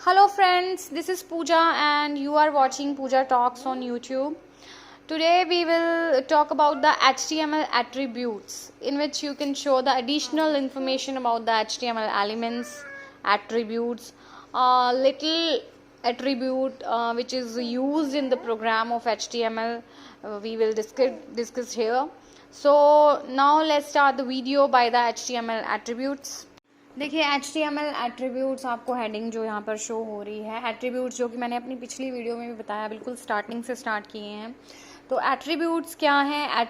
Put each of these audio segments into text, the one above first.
Hello friends, this is Pooja and you are watching Pooja Talks on YouTube. Today we will talk about the HTML attributes, in which you can show the additional information about the HTML elements, attributes, little attribute which is used in the program of HTML. We will discuss here. So now let's start the video by the HTML attributes. देखिए HTML attributes आपको heading जो यहाँ पर show हो रही है, attributes जो कि मैंने अपनी पिछली वीडियो में भी बताया, बिल्कुल स्टार्टिंग से स्टार्ट किए हैं। तो एट्रीब्यूट्स क्या हैं?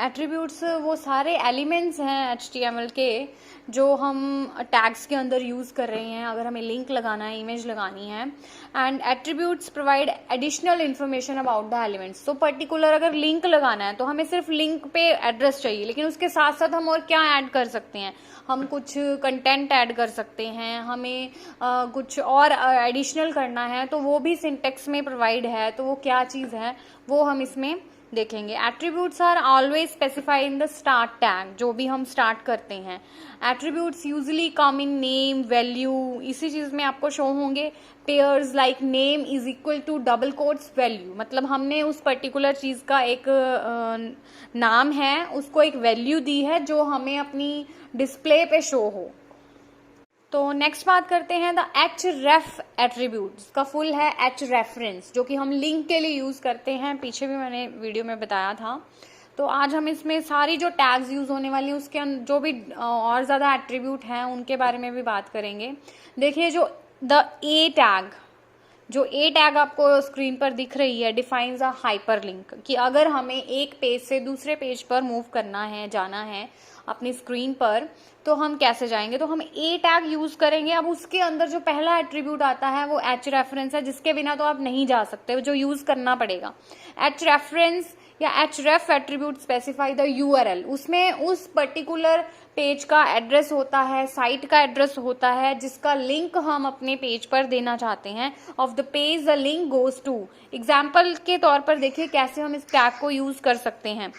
एट्रीब्यूट्स वो सारे एलिमेंट्स हैं HTML के जो हम टैग्स के अंदर यूज़ कर रहे हैं अगर हमें लिंक लगाना है, इमेज लगानी है। And attributes provide additional information about the elements. तो पर्टिकुलर अगर लिंक लगाना है तो हमें सिर्फ लिंक पे एड्रेस चाहिए, लेकिन उसके साथ साथ हम और क्या ऐड कर सकते हैं? हम कुछ कंटेंट ऐड कर सकते हैं, हमें कुछ और एडिशनल करना है तो वो भी सिंटेक्स में प्रोवाइड है। तो वो क्या चीज़ है वो हम इसमें देखेंगे। Attributes are always specified in the start tag, जो भी हम स्टार्ट करते हैं। Attributes usually come in name, value, इसी चीज़ में आपको शो होंगे। Pairs like name is equal to double quotes value, मतलब हमने उस पर्टिकुलर चीज़ का एक नाम है, उसको एक वैल्यू दी है जो हमें अपनी डिस्प्ले पे शो हो। तो नेक्स्ट बात करते हैं द href एट्रीब्यूट्स का फुल है href, जो कि हम लिंक के लिए यूज़ करते हैं, पीछे भी मैंने वीडियो में बताया था। तो आज हम इसमें सारी जो टैग्स यूज़ होने वाली हैं उसके जो भी और ज़्यादा एट्रीब्यूट हैं उनके बारे में भी बात करेंगे। देखिए जो द ए टैग आपको स्क्रीन पर दिख रही है, डिफाइंस अ हाइपर लिंक, कि अगर हमें एक पेज से दूसरे पेज पर मूव करना है, जाना है अपनी स्क्रीन पर, तो हम कैसे जाएंगे? तो हम ए टैग यूज करेंगे। अब उसके अंदर जो पहला एट्रीब्यूट आता है वो href है, जिसके बिना तो आप नहीं जा सकते, जो यूज करना पड़ेगा। href या href attribute specify the URL, उसमें उस पर्टिकुलर पेज का एड्रेस होता है, साइट का एड्रेस होता है जिसका लिंक हम अपने पेज पर देना चाहते हैं। Of the page the link goes to. Example के तौर पर देखिए कैसे हम इस टैग को यूज कर सकते हैं।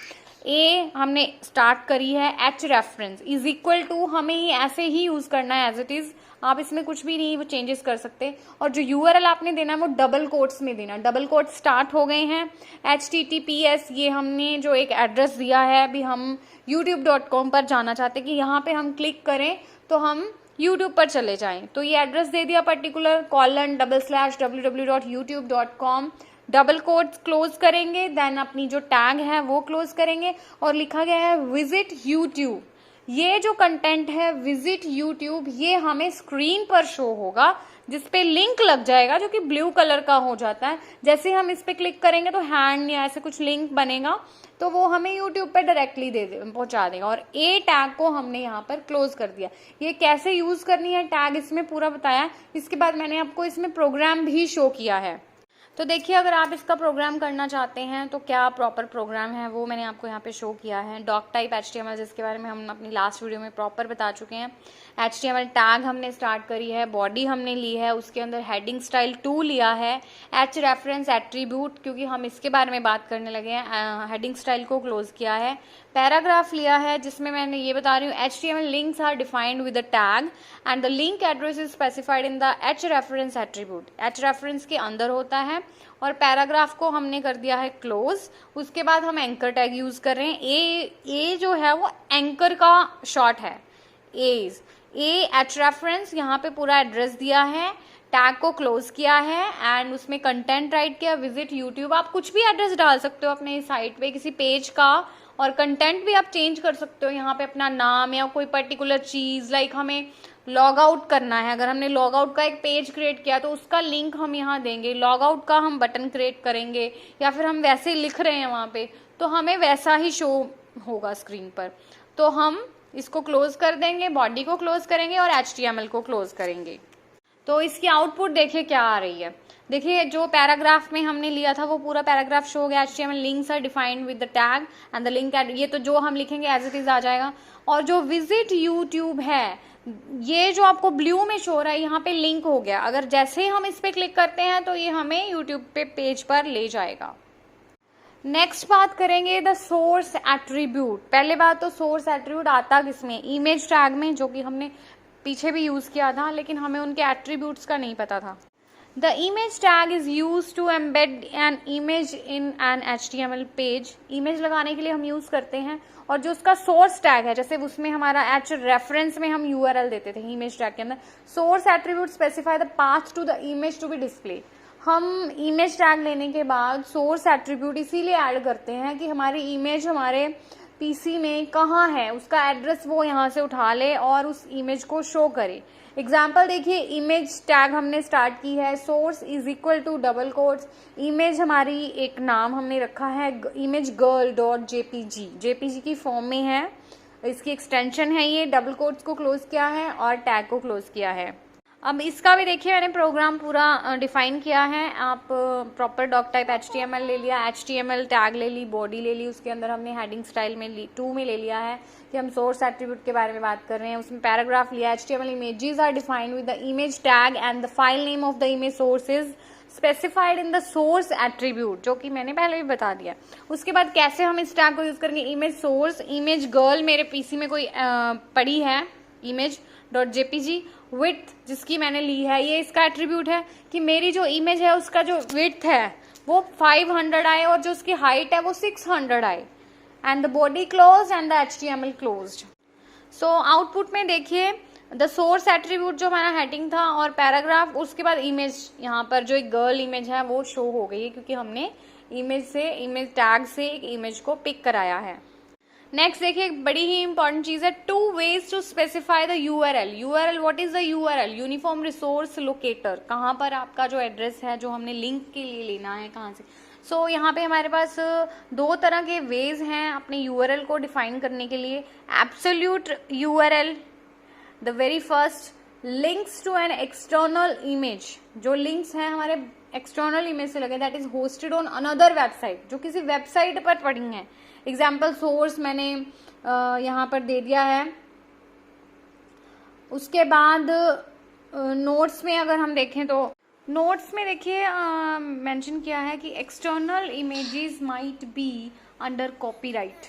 ए हमने स्टार्ट करी है href इज इक्वल टू, हमें ही ऐसे ही यूज करना है एज इट इज, आप इसमें कुछ भी नहीं वो चेंजेस कर सकते। और जो URL आपने देना है वो डबल कोट्स में देना। डबल कोट्स स्टार्ट हो गए हैं। https, ये हमने जो एक एड्रेस दिया है, अभी हम youtube.com पर जाना चाहते हैं कि यहाँ पे हम क्लिक करें तो हम YouTube पर चले जाएं, तो ये एड्रेस दे दिया particular, :/www.youtube.com, double quotes close करेंगे, देन अपनी जो टैग है वो क्लोज करेंगे और लिखा गया है विजिट यूट्यूब। ये जो कंटेंट है विजिट यूट्यूब, ये हमें स्क्रीन पर शो होगा जिसपे लिंक लग जाएगा, जो कि ब्लू कलर का हो जाता है। जैसे हम इस पे क्लिक करेंगे तो हैंड या ऐसे कुछ लिंक बनेगा, तो वो हमें यूट्यूब पे डायरेक्टली पहुंचा देगा। और ए टैग को हमने यहाँ पर क्लोज कर दिया। ये कैसे यूज करनी है टैग इसमें पूरा बताया। इसके बाद मैंने आपको इसमें प्रोग्राम भी शो किया है। तो देखिए अगर आप इसका प्रोग्राम करना चाहते हैं तो क्या प्रॉपर प्रोग्राम है वो मैंने आपको यहाँ पे शो किया है। डॉक टाइप HTML, जिसके बारे में हम अपनी लास्ट वीडियो में प्रॉपर बता चुके हैं। HTML टैग हमने स्टार्ट करी है, बॉडी हमने ली है, उसके अंदर हेडिंग स्टाइल 2 लिया है, href एट्रीब्यूट, क्योंकि हम इसके बारे में बात करने लगे हैं, हेडिंग स्टाइल को क्लोज किया है। पैराग्राफ लिया है जिसमें मैंने ये बता रही हूँ HTML links are defined with the tag and the link address is specified in the href attribute. href के अंदर होता है। और पैराग्राफ को हमने कर दिया है क्लोज। उसके बाद हम एंकर टैग यूज कर रहे हैं। ए जो है वो एंकर का शॉर्ट है, href, यहाँ पे पूरा एड्रेस दिया है, टैग को क्लोज किया है एंड उसमें कंटेंट राइट किया विजिट यूट्यूब। आप कुछ भी एड्रेस डाल सकते हो अपने साइट पे, किसी पेज का, और कंटेंट भी आप चेंज कर सकते हो यहाँ पे, अपना नाम या कोई पर्टिकुलर चीज, लाइक हमें लॉग आउट करना है, अगर हमने लॉग आउट का एक पेज क्रिएट किया तो उसका लिंक हम यहाँ देंगे, लॉग आउट का हम बटन क्रिएट करेंगे, या फिर हम वैसे लिख रहे हैं वहाँ पे तो हमें वैसा ही शो होगा स्क्रीन पर। तो हम इसको क्लोज कर देंगे, बॉडी को क्लोज करेंगे और HTML को क्लोज करेंगे। तो इसकी आउटपुट देखिए क्या आ रही है। देखिए जो पैराग्राफ में हमने लिया था वो पूरा पैराग्राफ शो हो गया। HTML links are defined with the tag and the link, ये तो जो हम लिखेंगे एज इट इज आ जाएगा। और जो विजिट यूट्यूब है, ये जो आपको ब्लू में शो हो रहा है, यहाँ पे लिंक हो गया। अगर जैसे ही हम इस पे क्लिक करते हैं तो ये हमें यूट्यूब पे पेज पर ले जाएगा। नेक्स्ट बात करेंगे द सोर्स एट्रीब्यूट। पहले बात तो सोर्स एट्रीब्यूट आता किसमें? इमेज टैग में, जो कि हमने पीछे भी यूज़ किया था, लेकिन हमें उनके एट्रीब्यूट्स का नहीं पता था। The image tag is used to embed an image in an HTML page. Image लगाने के लिए हम यूज़ करते हैं, और जो उसका सोर्स टैग है, जैसे उसमें हमारा एक्चुअल रेफरेंस में हम URL देते थे इमेज टैग के अंदर, source attribute specify the path to the image to be display. हम इमेज टैग लेने के बाद सोर्स एट्रीब्यूट इसीलिए ऐड करते हैं कि हमारी इमेज हमारे पीसी में कहाँ है, उसका एड्रेस वो यहाँ से उठा ले और उस इमेज को शो करे। एग्जाम्पल देखिए, इमेज टैग हमने स्टार्ट की है, source is equal to double quotes, image हमारी एक नाम हमने रखा है image girl dot JPG, JPG की फॉर्म में है, इसकी एक्सटेंशन है ये, डबल कोट्स को क्लोज किया है और टैग को क्लोज किया है। अब इसका भी देखिए मैंने प्रोग्राम पूरा डिफाइन किया है। आप प्रॉपर डॉक टाइप HTML ले लिया, HTML टैग ले ली, बॉडी ले ली, उसके अंदर हमने हेडिंग स्टाइल में 2 में ले लिया है कि हम सोर्स एट्रीब्यूट के बारे में बात कर रहे हैं, उसमें पैराग्राफ लिया, HTML images are defined with the image tag and the file name of the image source is specified in the source attribute, जो कि मैंने पहले भी बता दिया। उसके बाद कैसे हम इस टैग को यूज करेंगे, इमेज सोर्स, इमेज गर्ल मेरे पीसी में कोई पड़ी है इमेज डॉट जेपीजी, विड्थ जिसकी मैंने ली है, ये इसका एट्रीब्यूट है कि मेरी जो इमेज है उसका जो विड्थ है वो 500 आए और जो उसकी हाइट है वो 600 आए, and the body close and the HTML closed. So output में देखिए द सोर्स एट्रीब्यूट जो हमारा हेडिंग था और पैराग्राफ, उसके बाद इमेज, यहाँ पर जो एक गर्ल इमेज है वो शो हो गई है क्योंकि हमने इमेज टैग से एक इमेज को पिक कराया है। नेक्स्ट देखिए, एक बड़ी ही इंपॉर्टेंट चीज है, 2 ways to specify the URL। What is the URL? Uniform resource locator, कहाँ पर आपका जो एड्रेस है जो हमने लिंक के लिए लेना है कहाँ से। सो यहाँ पे हमारे पास 2 तरह के वेज हैं अपने URL को डिफाइन करने के लिए। Absolute URL, the very first, links to an external image, जो लिंक्स हैं हमारे एक्सटर्नल इमेज से लगे, that is hosted on another website, जो किसी वेबसाइट पर पड़ी हैं। एग्जाम्पल सोर्स मैंने यहाँ पर दे दिया है। उसके बाद नोट्स में अगर हम देखें तो नोट्स में देखिए मेंशन किया है कि external images might be under copyright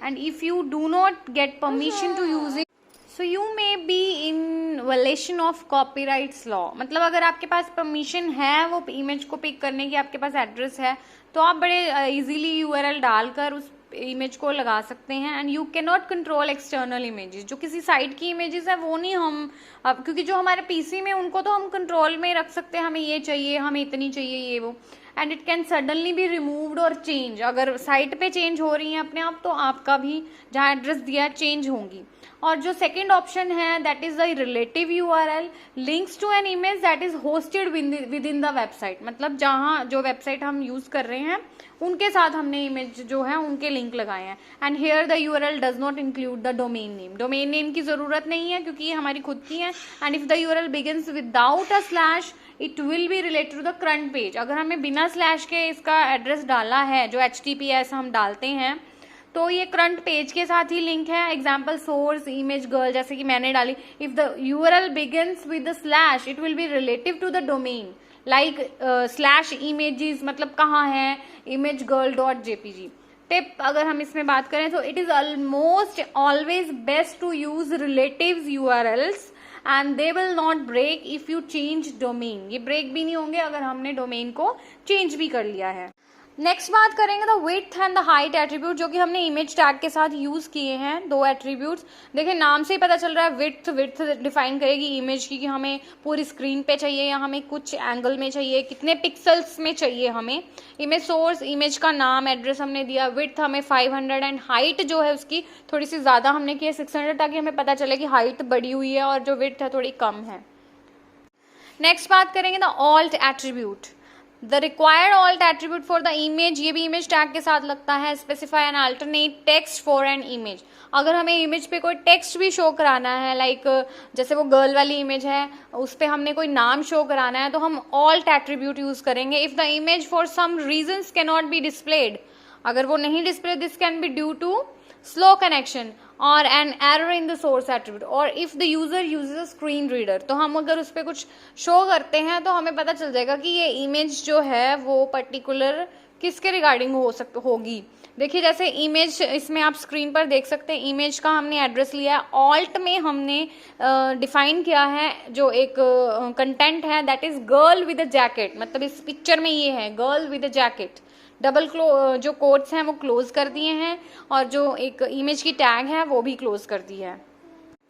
and if you do not get permission to use it so you may be in violation of copyrights law. मतलब अगर आपके पास परमिशन है वो इमेज को पिक करने की, आपके पास एड्रेस है, तो आप बड़े इजीली URL डालकर उस इमेज को लगा सकते हैं। And you can not control external images, जो किसी साइट की इमेजेस है वो नहीं हम अब, क्योंकि जो हमारे पीसी में उनको तो हम कंट्रोल में रख सकते हैं, हमें ये चाहिए, हमें इतनी चाहिए, ये वो, and it can suddenly be removed और चेंज। अगर साइट पे चेंज हो रही है अपने आप, तो आपका भी जहाँ एड्रेस दिया चेंज होंगी। और जो सेकेंड ऑप्शन है that is the relative URL, links to an image that is hosted within the website, मतलब जहाँ जो वेबसाइट हम यूज कर रहे हैं उनके साथ हमने इमेज जो है उनके लिंक लगाए हैं। And here the URL does not include the domain name, domain name की जरूरत नहीं है क्योंकि ये हमारी खुद की है। And if the URL begins without a slash it will be related to the current page. अगर हमें बिना स्लैश के इसका एड्रेस डाला है, जो HTTPS हम डालते हैं, तो ये करंट पेज के साथ ही लिंक है। एग्जाम्पल सोर्स इमेज गर्ल जैसे कि मैंने डाली, if the URL begins with the slash it will be relative to the domain, like slash images, मतलब कहाँ है image girl dot JPG. Tip अगर हम इसमें बात करें तो it is almost always best to use relative URLs and they will not break if you change domain. ये ब्रेक भी नहीं होंगे अगर हमने डोमेन को चेंज भी कर लिया है। नेक्स्ट बात करेंगे the width and the height attribute, जो कि हमने इमेज टैग के साथ यूज किए हैं। 2 एट्रीब्यूट्स, देखिए नाम से ही पता चल रहा है विड्थ डिफाइन करेगी इमेज की कि हमें पूरी स्क्रीन पे चाहिए या हमें कुछ एंगल में चाहिए, कितने पिक्सल्स में चाहिए हमें। इमेज सोर्स, इमेज का नाम, एड्रेस हमने दिया, विड्थ हमें 500 एंड हाइट जो है उसकी थोड़ी सी ज्यादा हमने की है 600, ताकि हमें पता चले कि हाइट बढ़ी हुई है और जो विड्थ है थोड़ी कम है। नेक्स्ट बात करेंगे the alt attribute, the required alt attribute for the image, ये भी इमेज टैग के साथ लगता है। Specify an alternate text for an image, अगर हमें इमेज पे कोई टेक्स्ट भी शो कराना है, लाइक जैसे वो गर्ल वाली इमेज है उस पर हमने कोई नाम शो कराना है, तो हम ऑल्ट एट्रीब्यूट यूज करेंगे। If the image for some reasons can not be displayed, अगर वो नहीं display, this can be due to slow connection और an error in the source attribute, और if the user uses a screen reader, तो हम अगर उस पर कुछ शो करते हैं तो हमें पता चल जाएगा कि ये इमेज जो है वो पर्टिकुलर किसके रिगार्डिंग होगी, देखिए जैसे इमेज, इसमें आप स्क्रीन पर देख सकते हैं, इमेज का हमने एड्रेस लिया है, ऑल्ट में हमने डिफाइन किया है जो एक कंटेंट है, that is girl with a jacket, मतलब इस पिक्चर में ये है girl with a jacket, double जो कोट्स हैं वो क्लोज कर दिए हैं, और जो एक इमेज की टैग है वो भी क्लोज कर दी है।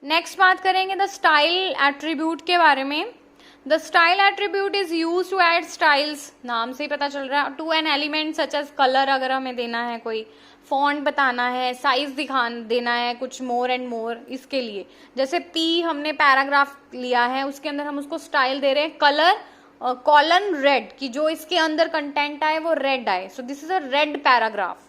नेक्स्ट बात करेंगे द स्टाइल एट्रीब्यूट के बारे में। The style attribute is use to add styles, नाम से ही पता चल रहा है, to an element such as colour, अगर हमें देना है कोई फॉन्ट बताना है, साइज देना है, कुछ मोर एंड मोर, इसके लिए। जैसे पी हमने पैराग्राफ लिया है, उसके अंदर हम उसको स्टाइल दे रहे हैं कलर कॉलन रेड, कि जो इसके अंदर कंटेंट आए वो रेड आए, so this is a red paragraph,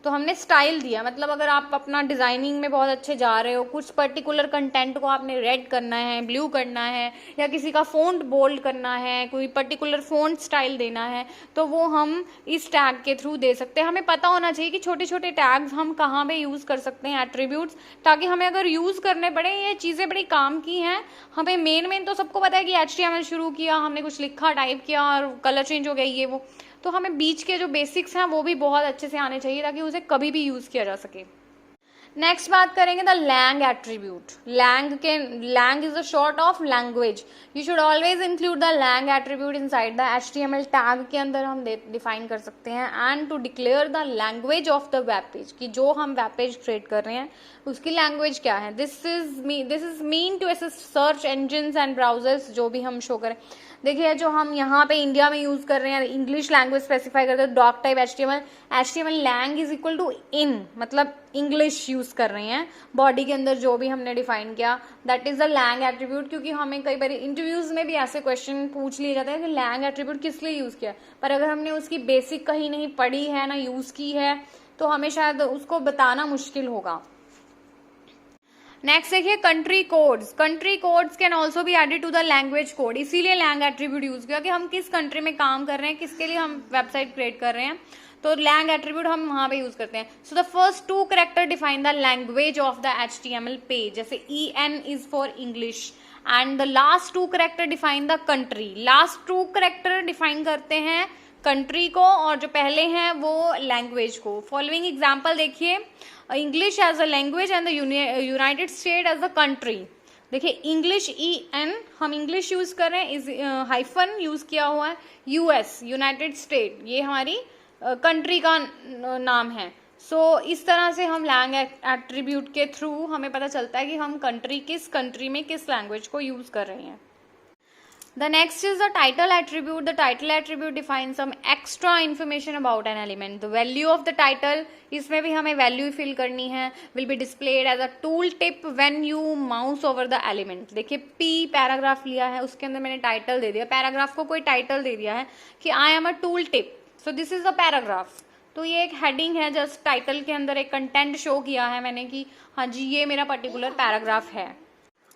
तो हमने स्टाइल दिया। मतलब अगर आप अपना डिजाइनिंग में बहुत अच्छे जा रहे हो, कुछ पर्टिकुलर कंटेंट को आपने रेड करना है, ब्लू करना है, या किसी का फ़ॉन्ट बोल्ड करना है, कोई पर्टिकुलर फ़ॉन्ट स्टाइल देना है, तो वो हम इस टैग के थ्रू दे सकते हैं। हमें पता होना चाहिए कि छोटे छोटे टैग्स हम कहाँ पे यूज़ कर सकते हैं, एट्रीब्यूट्स, ताकि हमें अगर यूज़ करने पड़े, ये चीज़ें बड़ी काम की हैं। हमें मेन तो सबको पता है कि HTML शुरू किया, हमने कुछ लिखा, टाइप किया और कलर चेंज हो गया, ये वो, तो हमें बीच के जो बेसिक्स हैं वो भी बहुत अच्छे से आने चाहिए ताकि उसे कभी भी यूज़ किया जा सके। नेक्स्ट बात करेंगे the lang attribute. Lang is the short of language. You should always include the lang attribute inside the HTML tag के अंदर हम डिफाइन कर सकते हैं, and to declare the language of the web page, कि जो हम वेब पेज क्रिएट कर रहे हैं उसकी लैंग्वेज क्या है। This is mean to assist search engines and browsers, जो भी हम शो करें। देखिए जो हम यहाँ पे इंडिया में यूज कर रहे हैं, इंग्लिश लैंग्वेज स्पेसिफाई करते हैं, doc type HTML lang is equal to en, मतलब इंग्लिश यूज कर रहे हैं बॉडी के अंदर, जो भी हमने डिफाइन किया that is the lang attribute. क्योंकि हमें कई बार इंटरव्यूज में भी ऐसे क्वेश्चन पूछ लिए जाते हैं कि लैंग एट्रीब्यूट किस लिए यूज किया, पर अगर हमने उसकी बेसिक कहीं नहीं पढ़ी है ना यूज की है, तो हमें शायद उसको बताना मुश्किल होगा। नेक्स्ट देखिए country codes. Country codes can also be added to the language code, इसीलिए लैंग एट्रीब्यूट यूज किया कि हम किस कंट्री में काम कर रहे हैं, किसके लिए हम वेबसाइट क्रिएट कर रहे हैं, तो लैंग एट्रीब्यूट हम वहां पे यूज करते हैं। So the first two character define the language of the HTML page, जैसे EN is for English, and the last two character define the country. Last two character define करते हैं country को, और जो पहले हैं वो लैंग्वेज को। फॉलोइंग एग्जाम्पल देखिए, English as a language and the united state as a country. देखिए इंग्लिश EN हम इंग्लिश यूज कर रहे हैं, इज हाइफन यूज किया हुआ है, US यूनाइटेड स्टेट ये हमारी कंट्री का नाम है। सो इस तरह से हम लैंग एट्रीब्यूट के थ्रू हमें पता चलता है कि हम किस कंट्री में किस लैंग्वेज को यूज कर रहे हैं। The next is the title attribute. The title attribute defines some extra information about an element. The value of the title, इसमें भी हमें value fill करनी है, will be displayed as a tooltip when you mouse over the element. देखिए P paragraph लिया है, उसके अंदर मैंने टाइटल दे दिया, पैराग्राफ को कोई टाइटल दे दिया है कि I am a tooltip. So this is the paragraph. तो ये एक हेडिंग है, जस्ट टाइटल के अंदर एक कंटेंट शो किया है मैंने कि हाँ जी ये मेरा पर्टिकुलर पैराग्राफ है।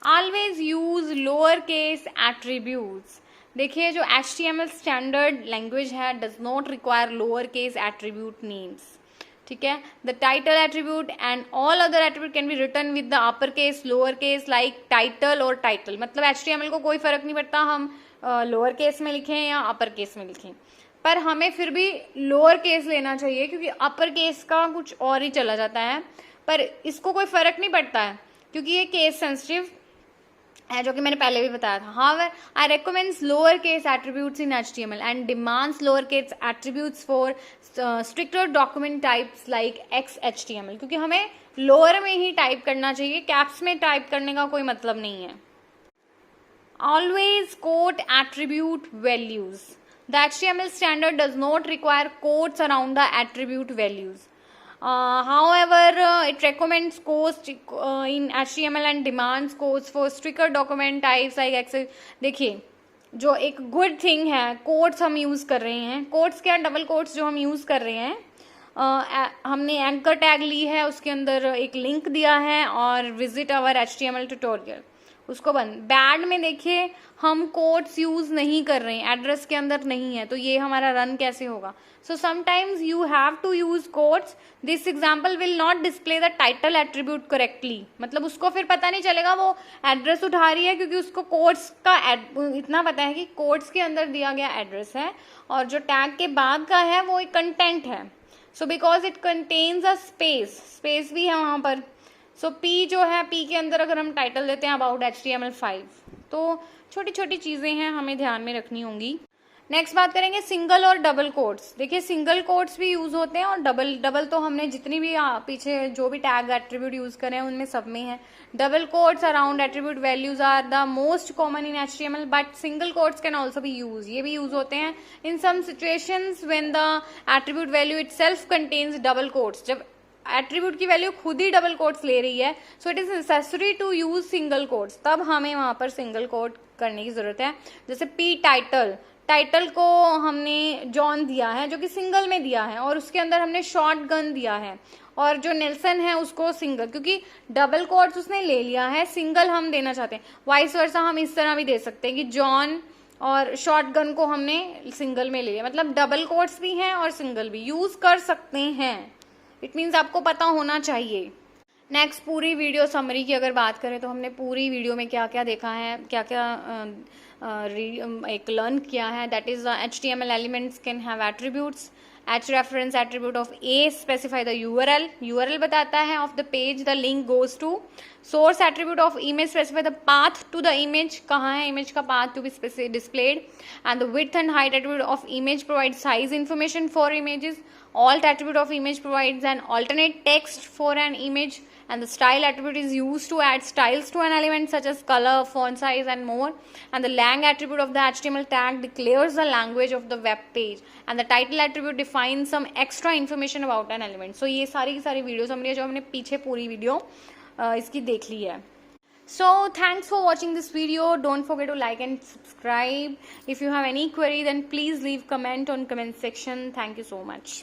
Always use lower case attributes. देखिए जो HTML स्टैंडर्ड लैंग्वेज है does not require lower case attribute names, ठीक है। The title attribute and all other attribute can be written with the upper case lower case, like title और title. मतलब HTML को कोई फर्क नहीं पड़ता हम लोअर केस में लिखें या अपर केस में लिखें, पर हमें फिर भी लोअर केस लेना चाहिए क्योंकि अपर केस का कुछ और ही चला जाता है, पर इसको कोई फर्क नहीं पड़ता है क्योंकि ये केस सेंसिटिव है, जो कि मैंने पहले भी बताया था। However, I recommend lower case attributes in HTML and demands lower case attributes for stricter document types like XHTML, क्योंकि हमें लोअर में ही टाइप करना चाहिए, कैप्स में टाइप करने का कोई मतलब नहीं है। Always quote attribute values. The HTML standard does not require quotes around the attribute values. However, it recommends quotes in HTML and demands quotes for stricter document types like Excel. देखिए जो एक good thing है, quotes हम use कर रहे हैं, quotes क्या double quotes जो हम यूज़ कर रहे हैं, हमने एंकर टैग ली है, उसके अंदर एक लिंक दिया है और विजिट आवर HTML ट्यूटोरियल, उसको बंद। बैड में देखिए हम कोट्स यूज नहीं कर रहे हैं, एड्रेस के अंदर नहीं है, तो ये हमारा रन कैसे होगा। So sometimes you have to use quotes. This example will not display the title attribute correctly, मतलब उसको फिर पता नहीं चलेगा वो एड्रेस उठा रही है क्योंकि उसको कोट्स का इतना पता है कि कोट्स के अंदर दिया गया एड्रेस है और जो टैग के बाद का है वो एक कंटेंट है। So because it contains a space भी है वहाँ पर. सो P जो है, P के अंदर अगर हम टाइटल देते हैं अबाउट HTML5, तो छोटी छोटी चीज़ें हैं हमें ध्यान में रखनी होंगी. नेक्स्ट बात करेंगे सिंगल और डबल कोट्स. देखिए सिंगल कोट्स भी यूज होते हैं और डबल तो हमने जितनी भी पीछे जो भी टैग एट्रीब्यूट यूज करें हैं उनमें सब में है. Double quotes around attribute values are the most common in HTML, but single quotes can also be use. ये भी यूज होते हैं in some situations when the attribute value itself contains double quotes. जब एट्रीब्यूट की value खुद ही double quotes ले रही है, so it is necessary to use single quotes, तब हमें वहां पर सिंगल कोट करने की जरूरत है. जैसे P टाइटल को हमने जॉन दिया है जो कि सिंगल में दिया है, और उसके अंदर हमने शॉर्ट गन दिया है, और जो नेल्सन है उसको सिंगल, क्योंकि डबल कोट्स उसने ले लिया है, सिंगल हम देना चाहते हैं. वाइस वर्सा हम इस तरह भी दे सकते हैं कि जॉन और शॉर्ट गन को हमने सिंगल में ले लिया. मतलब डबल कोट्स भी हैं और सिंगल भी यूज कर सकते हैं. इट मीन्स आपको पता होना चाहिए. नेक्स्ट पूरी वीडियो समरी की अगर बात करें तो हमने पूरी वीडियो में क्या क्या देखा है, क्या क्या एक लर्न किया है. That is HTML elements can have attributes. H reference attribute of A specify the URL बताता है of the page the link goes to. Source attribute of image specify the path to the image, कहाँ है image का path to be displayed. And the width and height attribute of image provides size information for images. Alt attribute of image provides an alternate text for an image. And the style attribute is used to add styles to an element such as color, font size and more. And the lang attribute of the HTML tag declares the language of the web page. And the title attribute defines some extra information about an element. So ये सारी की सारी video summary है जो हमने पीछे पूरी video इसकी देख ली है. So thanks for watching this video. Don't forget to like and subscribe. If you have any query then please leave comment on comment section. Thank you so much.